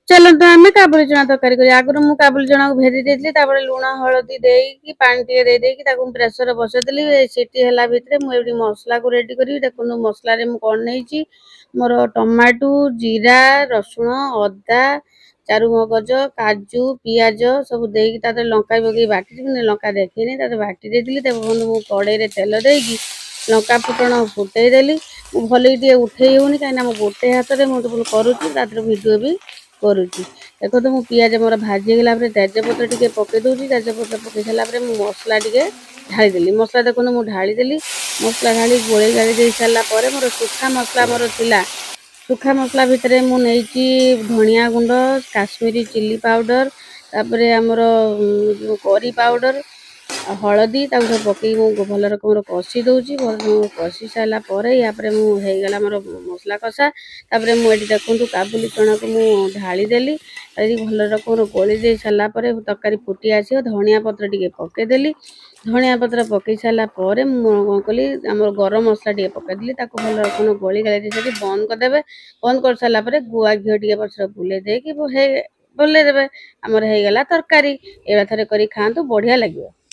ଚାଲନ୍ତୁ ଆମେ କାବୁଲି ଚଣା ତରକାରୀ କରିବା। ଆଗରୁ ମୁଁ କାବୁଲି ଚଣାକୁ ଭେଦି ଦେଇଥିଲି, ତାପରେ ଲୁଣ ହଳଦୀ ଦେଇକି ପାଣି ଟିକେ ଦେଇକି ତାକୁ ପ୍ରେସର ବସେଇଦେଲି। ସିଟି ହେଲା ଭିତରେ ମୁଁ ଏଠି ମସଲାକୁ ରେଡି କରିବି। ଦେଖନ୍ତୁ ମସଲାରେ ମୁଁ କଣ ନେଇଛି, ମୋର ଟମାଟୋ, ଜିରା, ରସୁଣ, ଅଦା, ଚାରୁମଗଜ, କାଜୁ, ପିଆଜ ସବୁ ଦେଇକି ତାପରେ ଲଙ୍କା ପକେଇକି ବାଟିଛି। ଲଙ୍କା ଦେଖେଇନି, ତାପରେ ବାଟି ଦେଇଥିଲି। ତାପରେ ମୁଁ କଡ଼େଇରେ ତେଲ ଦେଇକି ଲଙ୍କା ଫୁଟଣ ଫୁଟେଇ ଦେଲି। ମୁଁ ଭଲକି ଟିକେ ଉଠେଇ ହଉନି କାହିଁକିନା ମୁଁ ଗୋଟେ ହାତରେ ମୁଁ କରୁଛି, ତାପରେ ଭିଡ଼ିଓ ବି କରୁଛି। ଦେଖନ୍ତୁ ମୁଁ ପିଆଜ ମୋର ଭାଜି ହେଇଗଲା ପରେ ତେଜପତ୍ର ଟିକେ ପକେଇ ଦଉଛି। ତେଜପତ୍ର ପକେଇ ସାରିଲା ପରେ ମୁଁ ମସଲା ଟିକେ ଢାଳିଦେଲି। ମସଲା ଦେଖନ୍ତୁ ମୁଁ ଢାଳିଦେଲି। ମସଲା ଢାଳି ଗୋଳେଇ ଗାଳି ଦେଇ ସାରିଲା ପରେ ମୋର ଶୁଖା ମସଲା ମୋର ଥିଲା। ଶୁଖା ମସଲା ଭିତରେ ମୁଁ ନେଇଛି ଧନିଆ ଗୁଣ୍ଡ, କାଶ୍ମୀରୀ ଚିଲି ପାଉଡ଼ର, ତାପରେ ଆମର କରି ପାଉଡ଼ର, ହଳଦୀ, ତାକୁ ସବୁ ପକେଇକି ମୁଁ ଭଲ ରକମର କଷି ଦଉଛି। କଷି ସାରିଲା ପରେ ୟାପରେ ମୁଁ ହେଇଗଲା ମୋର ମସଲା କଷା। ତାପରେ ମୁଁ ଏଠି ଦେଖନ୍ତୁ କାବୁଲି ଚଣାକୁ ମୁଁ ଢାଳି ଦେଲି। ଭଲ ରକମର ଗୋଳି ଦେଇ ସାରିଲା ପରେ ତରକାରୀ ଫୁଟି ଆସିବ। ଧନିଆ ପତ୍ର ଟିକେ ପକେଇଦେଲି। ଧନିଆ ପତ୍ର ପକେଇ ସାରିଲା ପରେ ମୁଁ କ'ଣ କଲି, ଆମର ଗରମ ମସଲା ଟିକେ ପକେଇଦେଲି। ତାକୁ ଭଲ ରକମ ଗୋଳି ଗାଳି ଦେଇ ସାରି ବନ୍ଦ କରିଦେବେ। ବନ୍ଦ କରିସାରିଲା ପରେ ଗୁଆ ଘିଅ ଟିକେ ପଛରେ ବୁଲେଇ ଦେଇକି ବୁଲେଇ ଦେବେ। ଆମର ହେଇଗଲା ତରକାରୀ। ଏଇଭଳିଆ ଥରେ କରି ଖାଆନ୍ତୁ, ବଢ଼ିଆ ଲାଗିବ।